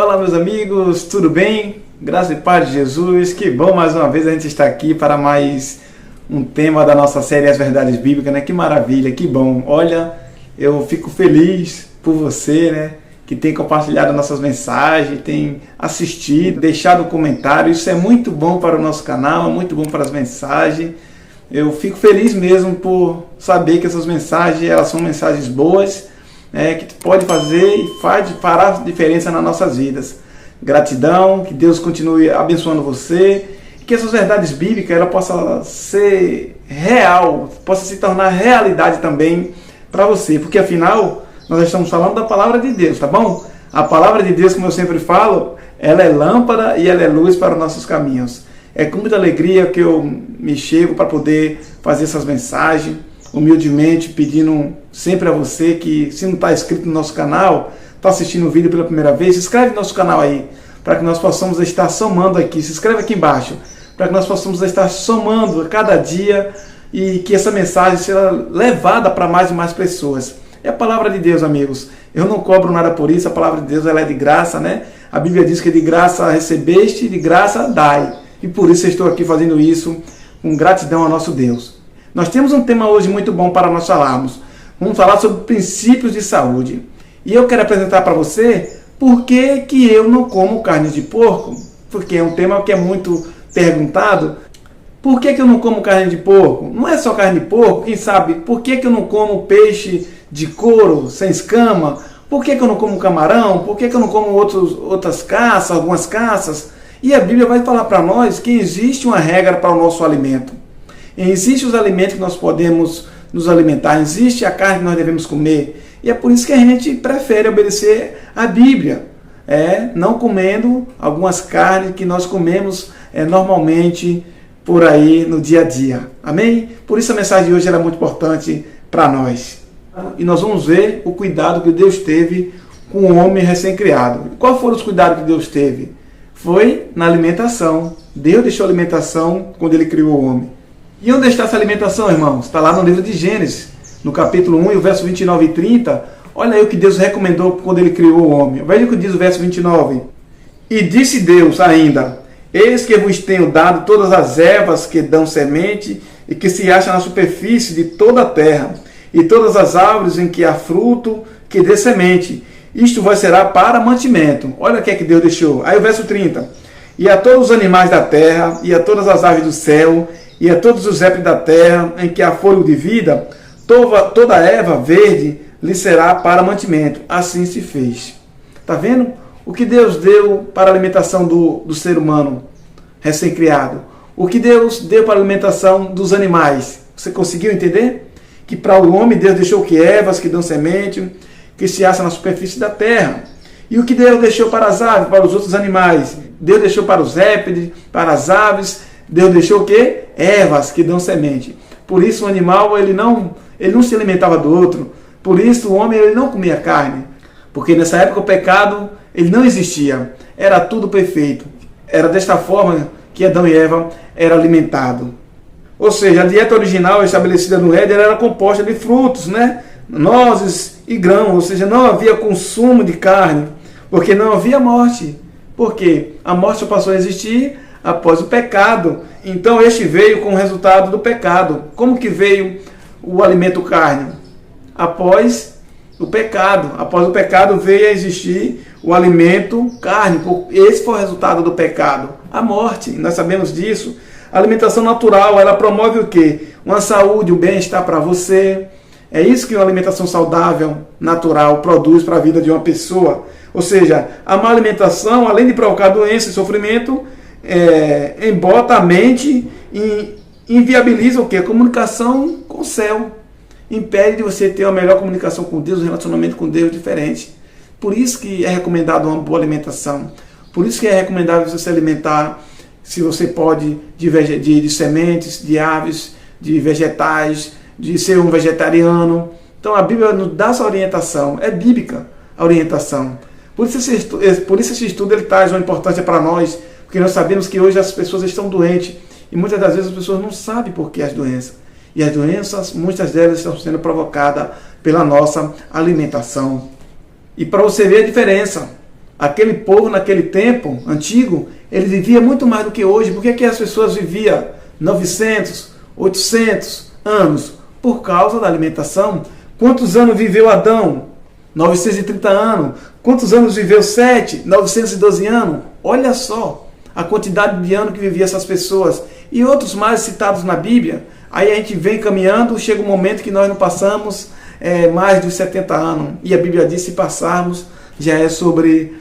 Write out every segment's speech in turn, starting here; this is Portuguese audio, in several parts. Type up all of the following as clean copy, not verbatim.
Olá, meus amigos, tudo bem? Graça e paz de Jesus, que bom mais uma vez a gente estar aqui para mais um tema da nossa série As Verdades Bíblicas, né? Que maravilha, que bom. Olha, eu fico feliz por você, né? Que tem compartilhado nossas mensagens, tem assistido, deixado comentário. Isso é muito bom para o nosso canal, é muito bom para as mensagens. Eu fico feliz mesmo por saber que essas mensagens, elas são mensagens boas, que pode fazer e faz parar diferença nas nossas vidas. Gratidão, que Deus continue abençoando você, que essas verdades bíblicas ela possa ser real, possa se tornar realidade também para você, porque afinal nós estamos falando da palavra de Deus, tá bom? A palavra de Deus, como eu sempre falo, ela é lâmpada e ela é luz para os nossos caminhos. É com muita alegria que eu me chego para poder fazer essas mensagens, humildemente pedindo sempre a você que, se não está inscrito no nosso canal, está assistindo o vídeo pela primeira vez, se inscreve no nosso canal aí, para que nós possamos estar somando aqui, se inscreve aqui embaixo, para que nós possamos estar somando a cada dia e que essa mensagem seja levada para mais e mais pessoas. É a palavra de Deus, amigos. Eu não cobro nada por isso, a palavra de Deus ela é de graça, né? A Bíblia diz que de graça recebeste, de graça dai. E por isso eu estou aqui fazendo isso com gratidão ao nosso Deus. Nós temos um tema hoje muito bom para nós falarmos. Vamos falar sobre princípios de saúde. E eu quero apresentar para você por que eu não como carne de porco. Porque é um tema que é muito perguntado. Por que eu não como carne de porco? Não é só carne de porco, quem sabe? Por que eu não como peixe de couro, sem escama? Por que eu não como camarão? Por que eu não como outras caças, algumas caças? E a Bíblia vai falar para nós que existe uma regra para o nosso alimento. Existem os alimentos que nós podemos nos alimentar, existe a carne que nós devemos comer. E é por isso que a gente prefere obedecer à Bíblia, não comendo algumas carnes que nós comemos normalmente por aí no dia a dia. Amém? Por isso a mensagem de hoje é muito importante para nós. E nós vamos ver o cuidado que Deus teve com o homem recém-criado. Qual foram os cuidados que Deus teve? Foi na alimentação. Deus deixou a alimentação quando Ele criou o homem. E onde está essa alimentação, irmãos? Está lá no livro de Gênesis, no capítulo 1, e o verso 29 e 30. Olha aí o que Deus recomendou quando Ele criou o homem. Veja o que diz o verso 29. E disse Deus ainda: eis que vos tenho dado todas as ervas que dão semente e que se acham na superfície de toda a terra, e todas as árvores em que há fruto que dê semente. Isto vos será para mantimento. Olha o que é que Deus deixou. Aí o verso 30. E a todos os animais da terra, e a todas as aves do céu, e a todos os répteis da terra, em que há fôlego de vida, toda erva verde lhe será para mantimento. Assim se fez. Está vendo? O que Deus deu para a alimentação do ser humano recém-criado. O que Deus deu para a alimentação dos animais. Você conseguiu entender? Que para o homem Deus deixou que ervas que dão semente, que se acham na superfície da terra. E o que Deus deixou para as aves, para os outros animais? Deus deixou para os répteis, para as aves. Deus deixou o quê? Ervas que dão semente. Por isso o animal ele não se alimentava do outro. Por isso o homem ele não comia carne. Porque nessa época o pecado ele não existia. Era tudo perfeito. Era desta forma que Adão e Eva eram alimentados. Ou seja, a dieta original estabelecida no Éden era composta de frutos, nozes e grãos. Ou seja, não havia consumo de carne. Porque não havia morte. Por quê? A morte só passou a existir após o pecado. Então este veio com o resultado do pecado. Como que veio o alimento carne? Após o pecado. Após o pecado veio a existir o alimento carne. Esse foi o resultado do pecado. A morte. Nós sabemos disso. A alimentação natural, ela promove o quê? Uma saúde, um bem-estar para você. É isso que uma alimentação saudável, natural, produz para a vida de uma pessoa. Ou seja, a má alimentação, além de provocar doença e sofrimento, embota a mente e inviabiliza o quê? A comunicação com o céu. Impede de você ter uma melhor comunicação com Deus, um relacionamento com Deus diferente. Por isso que é recomendado uma boa alimentação. Por isso que é recomendável você se alimentar, se você pode, de sementes, de aves, de vegetais, de ser um vegetariano. Então a Bíblia nos dá essa orientação. É bíblica a orientação. Por isso esse estudo ele traz uma importância para nós, porque nós sabemos que hoje as pessoas estão doentes e muitas das vezes as pessoas não sabem por que as doenças. E as doenças, muitas delas estão sendo provocadas pela nossa alimentação. E para você ver a diferença, Aquele povo, naquele tempo antigo, ele vivia muito mais do que hoje. Por que as pessoas viviam 900, 800 anos? Por causa da alimentação. Quantos anos viveu Adão? 930 anos. Quantos anos viveu Sete? 912 anos. Olha só a quantidade de anos que viviam essas pessoas. E outros mais citados na Bíblia. Aí a gente vem caminhando, chega um momento que nós não passamos mais dos 70 anos. E a Bíblia diz, se passarmos, já é sobre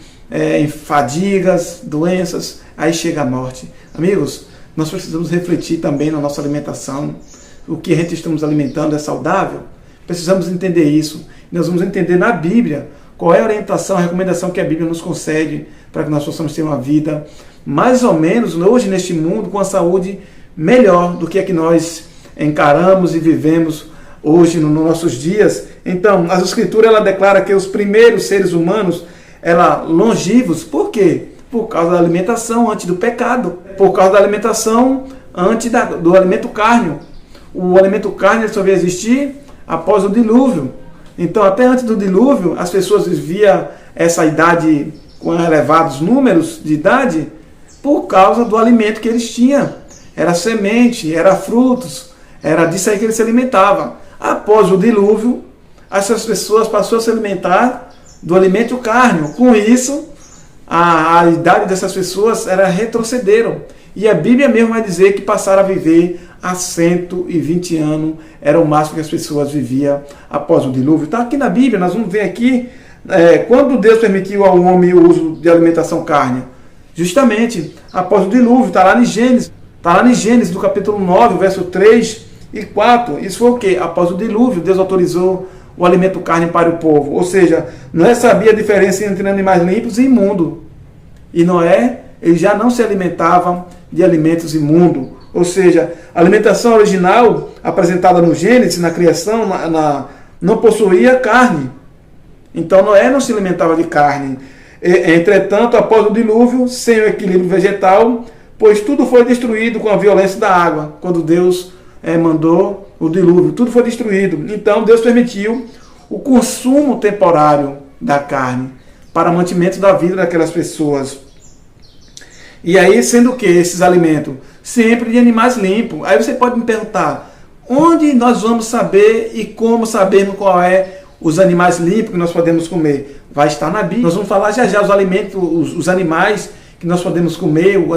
fadigas, doenças, aí chega a morte. Amigos, nós precisamos refletir também na nossa alimentação. O que a gente estamos alimentando é saudável? Precisamos entender isso. Nós vamos entender na Bíblia qual é a orientação, a recomendação que a Bíblia nos concede para que nós possamos ter uma vida mais ou menos, hoje neste mundo, com a saúde melhor do que a que nós encaramos e vivemos hoje nos nossos dias. Então, a Escritura ela declara que os primeiros seres humanos eram longevos. Por quê? Por causa da alimentação antes do pecado. Por causa da alimentação antes do alimento cárneo. O alimento cárneo só veio existir após o dilúvio. Então, até antes do dilúvio, as pessoas viviam essa idade com elevados números de idade por causa do alimento que eles tinham. Era semente, era frutos, era disso aí que eles se alimentavam. Após o dilúvio, essas pessoas passaram a se alimentar do alimento cárneo. Com isso, a idade dessas pessoas retrocederam. E a Bíblia mesmo vai dizer que passaram a viver a 120 anos. Era o máximo que as pessoas viviam após o dilúvio. Está aqui na Bíblia, nós vamos ver aqui quando Deus permitiu ao homem o uso de alimentação cárnea. Justamente após o dilúvio, está lá em Gênesis. Está lá em Gênesis, do capítulo 9, verso 3 e 4. Isso foi o quê? Após o dilúvio, Deus autorizou o alimento carne para o povo. Ou seja, Noé sabia a diferença entre animais limpos e imundos. E Noé, ele já não se alimentava de alimentos imundos. Ou seja, a alimentação original apresentada no Gênesis, na criação, não possuía carne. Então Noé não se alimentava de carne. Entretanto, após o dilúvio, sem o equilíbrio vegetal, pois tudo foi destruído com a violência da água. Quando Deus mandou o dilúvio, tudo foi destruído. Então Deus permitiu o consumo temporário da carne para mantimento da vida daquelas pessoas. E aí, sendo o que esses alimentos? Sempre de animais limpos. Aí você pode me perguntar, onde nós vamos saber e como sabermos qual é os animais limpos que nós podemos comer? Vai estar na Bíblia. Nós vamos falar já os alimentos, os animais que nós podemos comer, o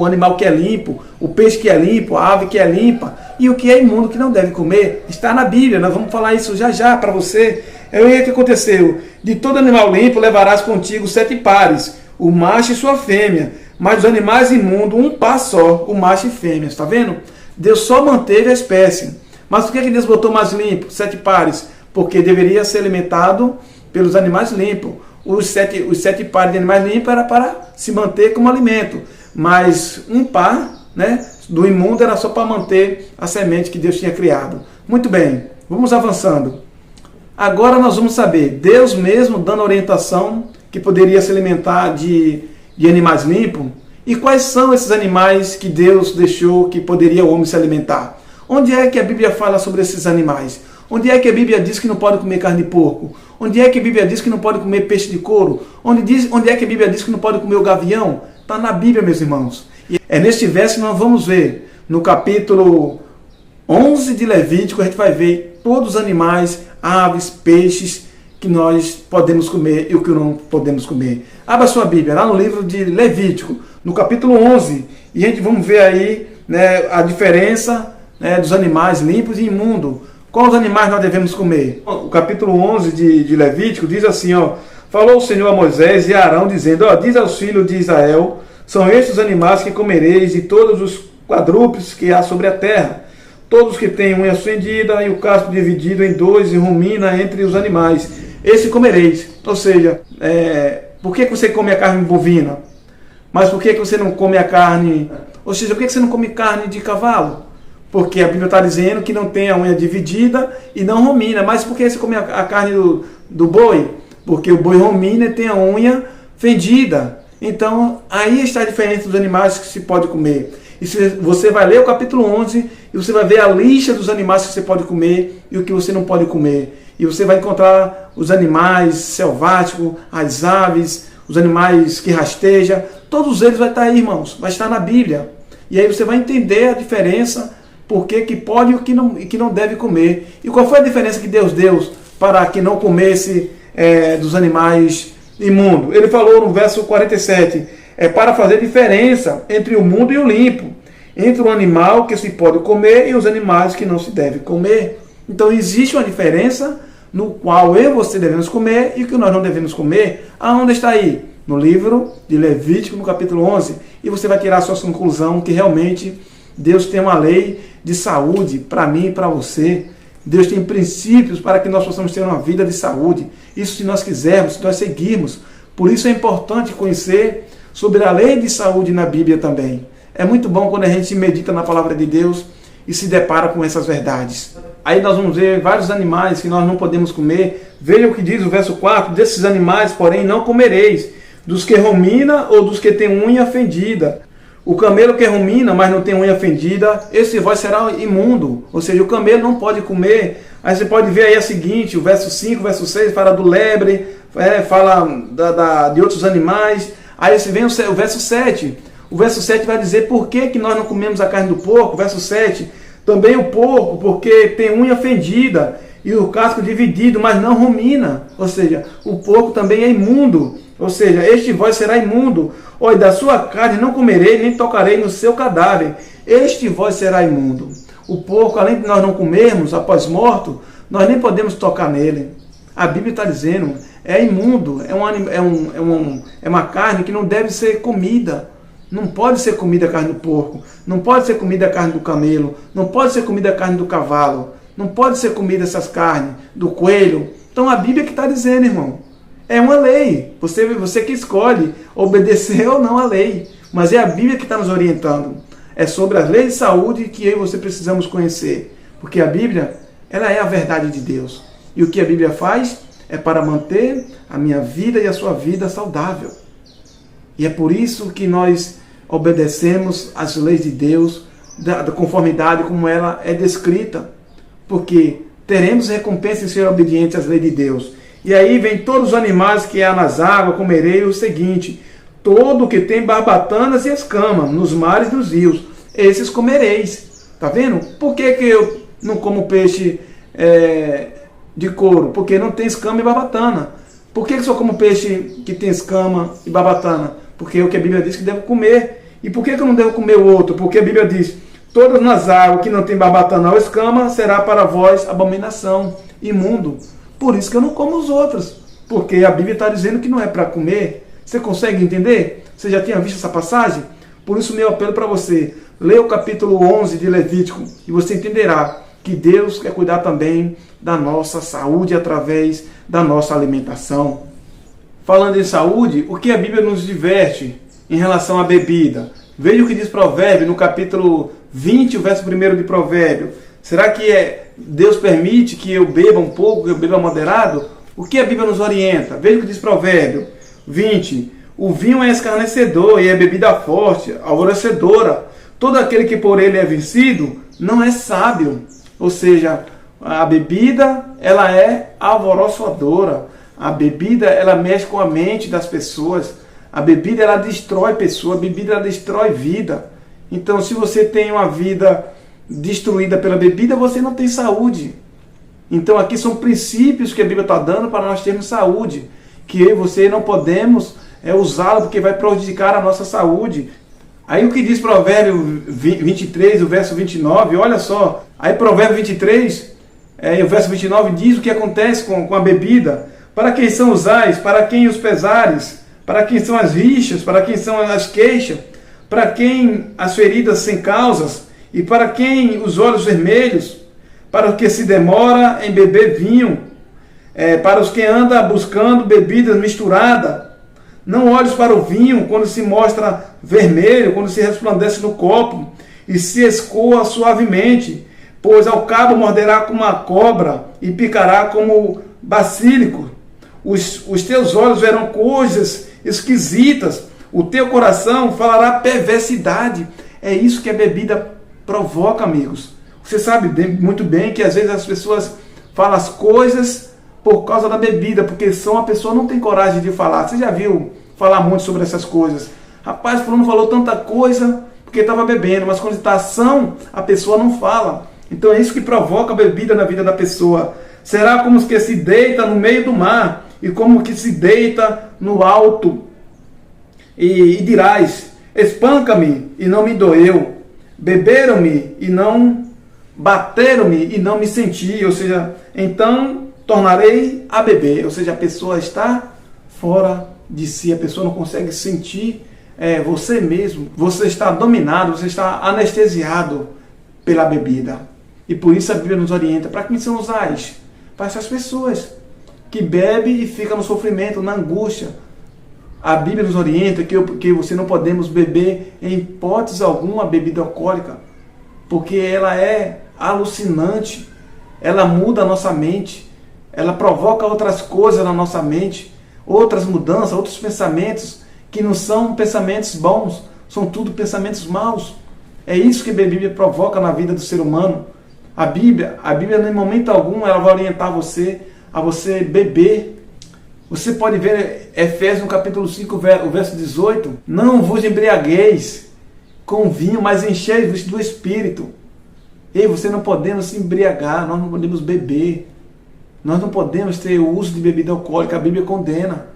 animal que é limpo, o peixe que é limpo, a ave que é limpa, e o que é imundo que não deve comer, está na Bíblia. Nós vamos falar isso já para você. É o que aconteceu. De todo animal limpo levarás contigo 7 pares, o macho e sua fêmea, mas os animais imundos, um par só, o macho e fêmea. Está vendo? Deus só manteve a espécie. Mas por que Deus botou mais limpo, 7 pares? Porque deveria ser alimentado pelos animais limpos. Os sete pares de animais limpos era para se manter como alimento. Mas um par, do imundo era só para manter a semente que Deus tinha criado. Muito bem, vamos avançando. Agora nós vamos saber, Deus mesmo dando orientação que poderia se alimentar de animais limpos. E quais são esses animais que Deus deixou que poderia o homem se alimentar? Onde é que a Bíblia fala sobre esses animais? Onde é que a Bíblia diz que não pode comer carne de porco? Onde é que a Bíblia diz que não pode comer peixe de couro? Onde é que a Bíblia diz que não pode comer o gavião? Está na Bíblia, meus irmãos. E é neste verso que nós vamos ver, no capítulo 11 de Levítico, a gente vai ver todos os animais, aves, peixes que nós podemos comer e o que não podemos comer. Abra sua Bíblia, lá no livro de Levítico, no capítulo 11, e a gente vamos ver aí a diferença dos animais limpos e imundos. Quais animais nós devemos comer? O capítulo 11 de Levítico diz assim, falou o Senhor a Moisés e a Arão, dizendo, diz aos filhos de Israel, são estes os animais que comereis de todos os quadrúpedes que há sobre a terra, todos que têm unha fendida e o casco dividido em 2 e rumina entre os animais, esse comereis. Ou seja, por que você come a carne bovina? Mas por que você não come a carne... Ou seja, por que você não come carne de cavalo? Porque a Bíblia está dizendo que não tem a unha dividida e não rumina. Mas por que você come a carne do boi? Porque o boi rumina e tem a unha fendida. Então, aí está a diferença dos animais que se pode comer. E você vai ler o capítulo 11 e você vai ver a lista dos animais que você pode comer e o que você não pode comer. E você vai encontrar os animais selváticos, as aves, os animais que rastejam, todos eles vai estar aí, irmãos, vai estar na Bíblia. E aí você vai entender a diferença, por que pode e que não deve comer. E qual foi a diferença que Deus deu para que não comesse dos animais imundos? Ele falou no verso 47, para fazer diferença entre o imundo e o limpo, entre o animal que se pode comer e os animais que não se deve comer. Então existe uma diferença no qual eu e você devemos comer e o que nós não devemos comer. Aonde está aí? No livro de Levítico, no capítulo 11. E você vai tirar a sua conclusão que realmente Deus tem uma lei de saúde para mim e para você. Deus tem princípios para que nós possamos ter uma vida de saúde. Isso se nós quisermos, se nós seguirmos. Por isso é importante conhecer sobre a lei de saúde na Bíblia também. É muito bom quando a gente medita na palavra de Deus e se depara com essas verdades. Aí nós vamos ver vários animais que nós não podemos comer. Veja o que diz o verso 4. Desses animais, porém, não comereis, dos que rumina ou dos que tem unha fendida. O camelo que rumina, mas não tem unha fendida, esse vós será imundo. Ou seja, o camelo não pode comer. Aí você pode ver aí a seguinte, o verso 5, o verso 6, fala do lebre, fala de outros animais. Aí você vem o verso 7. O verso 7 vai dizer por que nós não comemos a carne do porco. O verso 7, também o porco, porque tem unha fendida e o casco dividido, mas não rumina. Ou seja, o porco também é imundo. Ou seja, este vós será imundo. Olha, da sua carne não comerei, nem tocarei no seu cadáver. Este vós será imundo. O porco, além de nós não comermos após morto, nós nem podemos tocar nele. A Bíblia está dizendo, é imundo, é uma carne que não deve ser comida. Não pode ser comida a carne do porco, não pode ser comida a carne do camelo, não pode ser comida a carne do cavalo, não pode ser comida essas carnes, do coelho. Então a Bíblia que está dizendo, irmão, é uma lei. Você que escolhe obedecer ou não a lei. Mas é a Bíblia que está nos orientando. É sobre as leis de saúde que eu e você precisamos conhecer. Porque a Bíblia, ela é a verdade de Deus. E o que a Bíblia faz é para manter a minha vida e a sua vida saudável. E é por isso que nós obedecemos às leis de Deus, da conformidade como ela é descrita. Porque teremos recompensa em ser obedientes às leis de Deus. E aí vem todos os animais que há nas águas, comerei o seguinte, todo que tem barbatanas e escamas, nos mares e nos rios, esses comereis. Tá vendo? Por que eu não como peixe de couro? Porque não tem escama e barbatana. Por que só como peixe que tem escama e barbatana? Porque é o que a Bíblia diz que devo comer. E por que eu não devo comer o outro? Porque a Bíblia diz, todas nas águas que não tem barbatana ou escama, será para vós abominação, imundo. Por isso que eu não como os outros. Porque a Bíblia está dizendo que não é para comer. Você consegue entender? Você já tinha visto essa passagem? Por isso meu apelo para você. Leia o capítulo 11 de Levítico e você entenderá que Deus quer cuidar também da nossa saúde através da nossa alimentação. Falando em saúde, o que a Bíblia nos diverte em relação à bebida? Veja o que diz Provérbio no capítulo 20, o verso 1 de Provérbio. Será que Deus permite que eu beba um pouco, que eu beba moderado? O que a Bíblia nos orienta? Veja o que diz Provérbio 20. O vinho é escarnecedor e é bebida forte, alvorecedora. Todo aquele que por ele é vencido não é sábio. Ou seja, a bebida ela é alvoroçadora. A bebida ela mexe com a mente das pessoas. A bebida ela destrói pessoas. A bebida ela destrói vida. Então, se você tem uma vida destruída pela bebida, você não tem saúde. Então aqui são princípios que a Bíblia está dando para nós termos saúde, que eu e você não podemos usá-la porque vai prejudicar a nossa saúde. Aí o que diz Provérbio 23, o verso 29, olha só, aí Provérbio 23, o verso 29 diz o que acontece com a bebida. Para quem são os ais, para quem os pesares, para quem são as rixas, para quem são as queixas, para quem as feridas sem causas, e para quem os olhos vermelhos, para o que se demora em beber vinho, para os que andam buscando bebidas misturadas. Não olhes para o vinho quando se mostra vermelho, quando se resplandece no copo, e se escoa suavemente, pois ao cabo morderá como a cobra, e picará como bacílico. Os teus olhos verão coisas esquisitas, o teu coração falará perversidade. É isso que a bebida provoca, amigos. Você sabe muito bem que às vezes as pessoas falam as coisas por causa da bebida, porque a pessoa não tem coragem de falar. Você já viu falar muito sobre essas coisas. Rapaz, fulano falou tanta coisa porque estava bebendo, mas quando está ação, a pessoa não fala. Então é isso que provoca a bebida na vida da pessoa. Será como que se deita no meio do mar e como que se deita no alto. E dirás, espanca-me e não me doeu. Beberam-me e não bateram-me e não me senti. Ou seja, então tornarei a beber. Ou seja, a pessoa está fora de si, a pessoa não consegue sentir você mesmo. Você está dominado, você está anestesiado pela bebida. E por isso a Bíblia nos orienta. Para quem são os ais? Para essas pessoas que bebem e ficam no sofrimento, na angústia. A Bíblia nos orienta que você não podemos beber em hipótese alguma bebida alcoólica, porque ela é alucinante, ela muda a nossa mente, ela provoca outras coisas na nossa mente, outras mudanças, outros pensamentos que não são pensamentos bons, são tudo pensamentos maus. É isso que a Bíblia provoca na vida do ser humano. A Bíblia, em momento algum, ela vai orientar você a você beber. Você pode ver Efésios no capítulo 5, o verso 18. Não vos embriagueis com vinho, mas enchei-vos do Espírito. Ei, você não podemos se embriagar, nós não podemos beber. Nós não podemos ter o uso de bebida alcoólica, a Bíblia condena.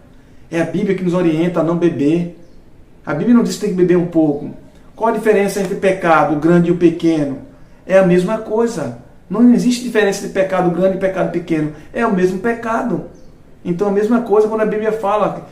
É a Bíblia que nos orienta a não beber. A Bíblia não diz que tem que beber um pouco. Qual a diferença entre pecado, o grande e o pequeno? É a mesma coisa. Não existe diferença de pecado grande e pecado pequeno. É o mesmo pecado. Então a mesma coisa quando a Bíblia fala.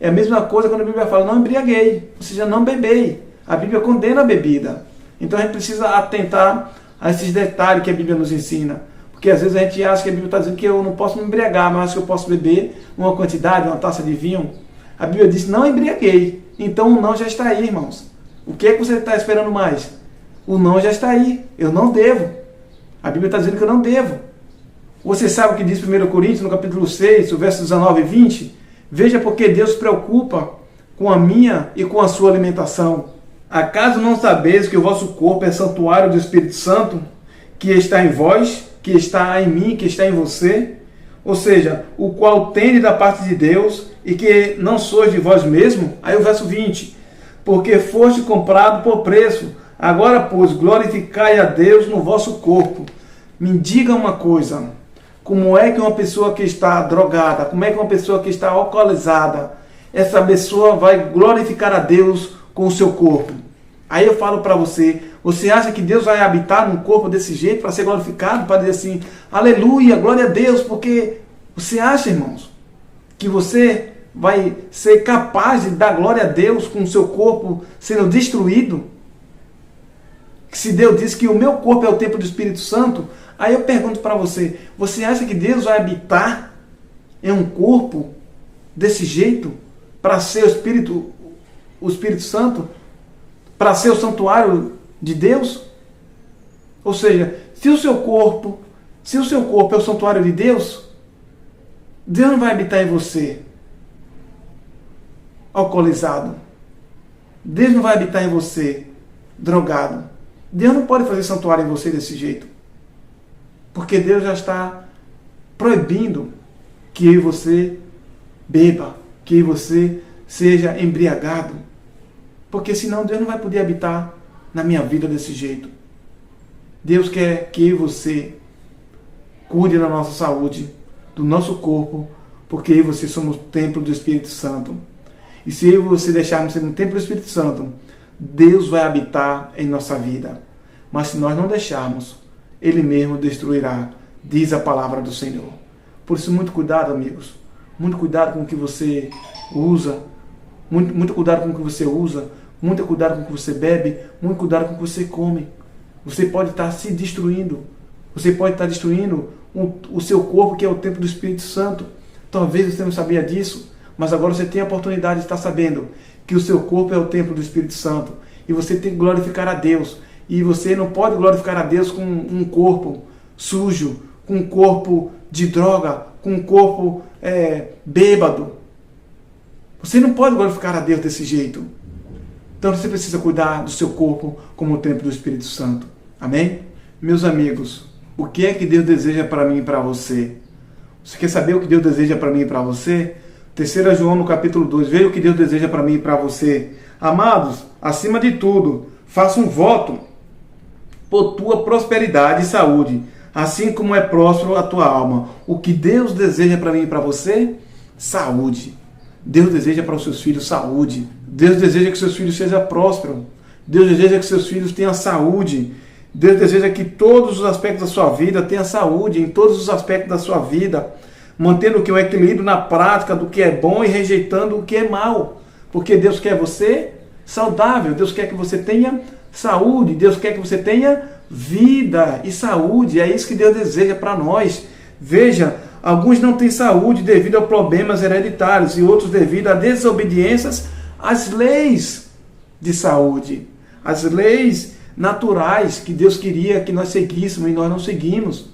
É a mesma coisa quando a Bíblia fala, não embriaguei, ou seja, não bebei. A Bíblia condena a bebida. Então a gente precisa atentar a esses detalhes que a Bíblia nos ensina. Porque às vezes a gente acha que a Bíblia está dizendo que eu não posso me embriagar, mas acho que eu posso beber uma quantidade, uma taça de vinho. A Bíblia diz, não embriaguei. Então o não já está aí, irmãos. O que é que você está esperando mais? O não já está aí. Eu não devo. A Bíblia está dizendo que eu não devo. Você sabe o que diz 1 Coríntios, no capítulo 6, o verso 19 e 20? Veja porque Deus se preocupa com a minha e com a sua alimentação. Acaso não sabeis que o vosso corpo é santuário do Espírito Santo, que está em vós, que está em mim, que está em você? Ou seja, o qual tende da parte de Deus e que não sois de vós mesmo? Aí o verso 20. Porque foste comprado por preço. Agora, pois, glorificai a Deus no vosso corpo. Me diga uma coisa. Como é que uma pessoa que está drogada, como é que uma pessoa que está alcoolizada, essa pessoa vai glorificar a Deus com o seu corpo? Aí eu falo para você, você acha que Deus vai habitar num corpo desse jeito para ser glorificado, para dizer assim, aleluia, glória a Deus, porque você acha, irmãos, que você vai ser capaz de dar glória a Deus com o seu corpo sendo destruído? Se Deus diz que o meu corpo é o templo do Espírito Santo, aí eu pergunto para você, você acha que Deus vai habitar em um corpo desse jeito para ser o Espírito Santo? Para ser o santuário de Deus? Ou seja, se o seu corpo é o santuário de Deus, Deus não vai habitar em você alcoolizado. Deus não vai habitar em você drogado. Deus não pode fazer santuário em você desse jeito. Porque Deus já está proibindo que eu e você beba, que eu e você seja embriagado. Porque senão Deus não vai poder habitar na minha vida desse jeito. Deus quer que eu e você cuide da nossa saúde, do nosso corpo, porque eu e você somos o templo do Espírito Santo. E se eu e você deixarmos ser um templo do Espírito Santo, Deus vai habitar em nossa vida. Mas se nós não deixarmos, Ele mesmo destruirá, diz a palavra do Senhor. Por isso, muito cuidado, amigos. Muito cuidado com o que você usa. Muito cuidado com o que você usa. Muito cuidado com o que você bebe. Muito cuidado com o que você come. Você pode estar se destruindo. Você pode estar destruindo o seu corpo, que é o templo do Espírito Santo. Talvez você não sabia disso, mas agora você tem a oportunidade de estar sabendo que o seu corpo é o templo do Espírito Santo. E você tem que glorificar a Deus. E você não pode glorificar a Deus com um corpo sujo, com um corpo de droga, com um corpo bêbado. Você não pode glorificar a Deus desse jeito. Então você precisa cuidar do seu corpo como o templo do Espírito Santo. Amém? Meus amigos, o que é que Deus deseja para mim e para você? Você quer saber o que Deus deseja para mim e para você? 3 João no capítulo 2, veja o que Deus deseja para mim e para você. Amados, acima de tudo, faça um voto por tua prosperidade e saúde, assim como é próspero a tua alma. O que Deus deseja para mim e para você? Saúde. Deus deseja para os seus filhos saúde. Deus deseja que seus filhos sejam prósperos. Deus deseja que seus filhos tenham saúde. Deus deseja que todos os aspectos da sua vida tenham saúde, em todos os aspectos da sua vida, mantendo o equilíbrio na prática do que é bom e rejeitando o que é mal. Porque Deus quer você saudável, Deus quer que você tenha saúde, Deus quer que você tenha vida e saúde. É isso que Deus deseja para nós. Veja, alguns não têm saúde devido a problemas hereditários e outros devido a desobediências às leis de saúde, às leis naturais que Deus queria que nós seguíssemos e nós não seguimos.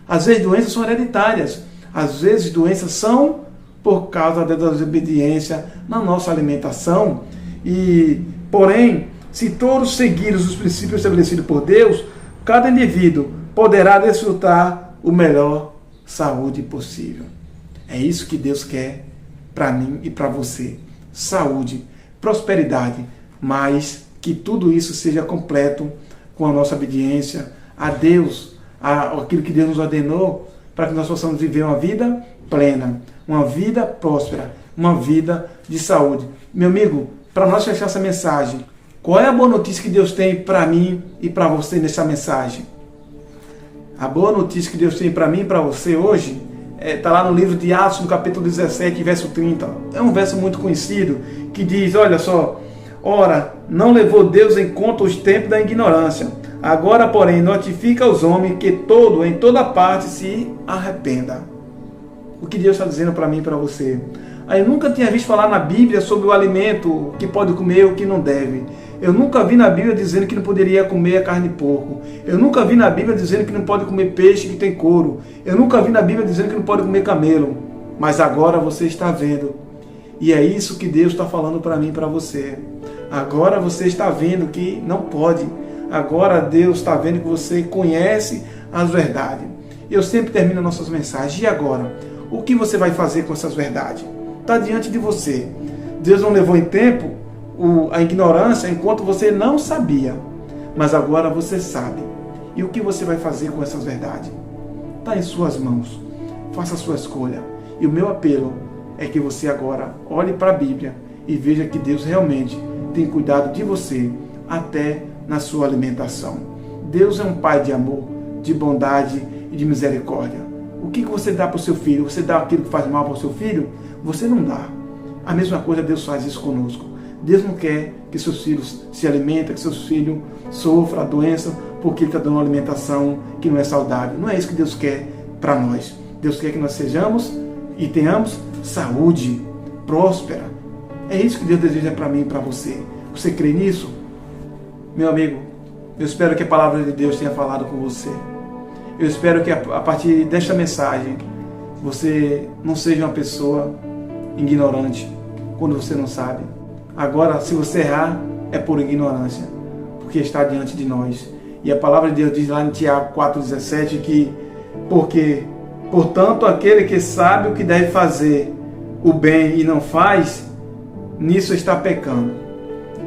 Às vezes doenças são hereditárias, às vezes doenças são por causa da desobediência na nossa alimentação. Porém, se todos seguirem os princípios estabelecidos por Deus, cada indivíduo poderá desfrutar o melhor saúde possível. É isso que Deus quer para mim e para você. Saúde, prosperidade, mas que tudo isso seja completo com a nossa obediência a Deus, aquilo que Deus nos ordenou, para que nós possamos viver uma vida plena, uma vida próspera, uma vida de saúde. Meu amigo, para nós fechar essa mensagem, qual é a boa notícia que Deus tem para mim e para você nessa mensagem? A boa notícia que Deus tem para mim e para você hoje está lá no livro de Atos, no capítulo 17, verso 30. É um verso muito conhecido que diz, olha só, ora, não levou Deus em conta os tempos da ignorância. Agora, porém, notifica aos homens que em toda parte se arrependa. O que Deus está dizendo para mim e para você? Eu nunca tinha visto falar na Bíblia sobre o alimento que pode comer e o que não deve. Eu nunca vi na Bíblia dizendo que não poderia comer a carne de porco. Eu nunca vi na Bíblia dizendo que não pode comer peixe que tem couro. Eu nunca vi na Bíblia dizendo que não pode comer camelo. Mas agora você está vendo. E é isso que Deus está falando para mim e para você. Agora você está vendo que não pode. Agora Deus está vendo que você conhece as verdades. Eu sempre termino nossas mensagens. E agora? O que você vai fazer com essas verdades? Está diante de você. Deus não levou em tempo a ignorância enquanto você não sabia. Mas agora você sabe. E o que você vai fazer com essas verdades? Está em suas mãos. Faça a sua escolha. E o meu apelo é que você agora olhe para a Bíblia e veja que Deus realmente tem cuidado de você até na sua alimentação. Deus é um Pai de amor, de bondade e de misericórdia. O que você dá para o seu filho? Você dá aquilo que faz mal para o seu filho? Você não dá. A mesma coisa Deus faz isso conosco. Deus não quer que seus filhos se alimentem, que seus filhos sofram a doença porque Ele está dando uma alimentação que não é saudável. Não é isso que Deus quer para nós. Deus quer que nós sejamos e tenhamos saúde próspera. É isso que Deus deseja para mim e para você. Você crê nisso? Meu amigo, eu espero que a palavra de Deus tenha falado com você. Eu espero que a partir desta mensagem você não seja uma pessoa ignorante quando você não sabe. Agora, se você errar, é por ignorância, porque está diante de nós. E a palavra de Deus diz lá em Tiago 4,17 que, portanto, aquele que sabe o que deve fazer, o bem, e não faz, nisso está pecando.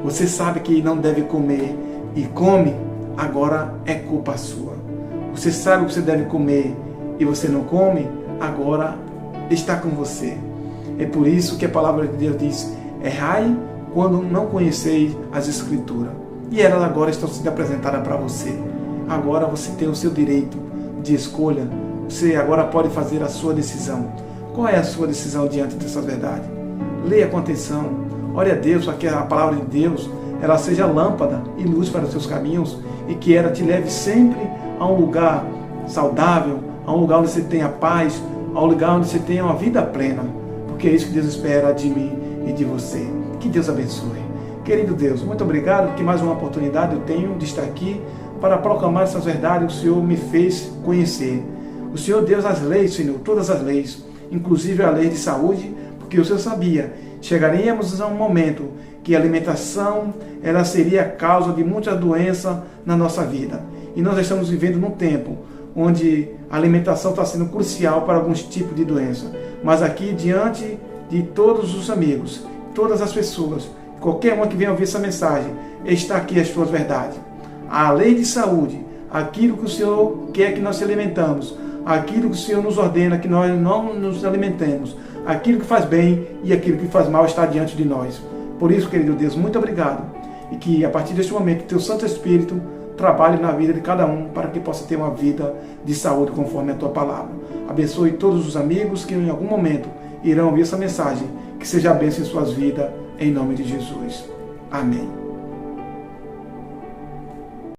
Você sabe que não deve comer e come, agora é culpa sua. Você sabe o que você deve comer e você não come, agora está com você. É por isso que a palavra de Deus diz, errai quando não conheceis as Escrituras. E elas agora estão sendo apresentadas para você. Agora você tem o seu direito de escolha. Você agora pode fazer a sua decisão. Qual é a sua decisão diante dessa verdade? Leia com atenção. Ore a Deus para que a palavra de Deus ela seja lâmpada e luz para os seus caminhos e que ela te leve sempre a um lugar saudável, a um lugar onde você tenha paz, a um lugar onde você tenha uma vida plena. Porque é isso que Deus espera de mim e de você. Que Deus abençoe. Querido Deus, muito obrigado porque mais uma oportunidade eu tenho de estar aqui para proclamar essas verdades que o Senhor me fez conhecer. O Senhor deu as leis, Senhor, todas as leis, inclusive a lei de saúde, porque o Senhor sabia. Chegaríamos a um momento que a alimentação ela seria a causa de muitas doenças na nossa vida. E nós estamos vivendo num tempo onde a alimentação está sendo crucial para alguns tipos de doença. Mas aqui, diante de todos os amigos, todas as pessoas, qualquer uma que venha ouvir essa mensagem, está aqui as tuas verdades. A lei de saúde, aquilo que o Senhor quer que nós se alimentamos, aquilo que o Senhor nos ordena que nós não nos alimentemos, aquilo que faz bem e aquilo que faz mal está diante de nós. Por isso, querido Deus, muito obrigado. E que a partir deste momento, teu Santo Espírito trabalhe na vida de cada um para que possa ter uma vida de saúde conforme a tua palavra. Abençoe todos os amigos que em algum momento irão ouvir essa mensagem. Que seja a bênção em suas vidas, em nome de Jesus. Amém.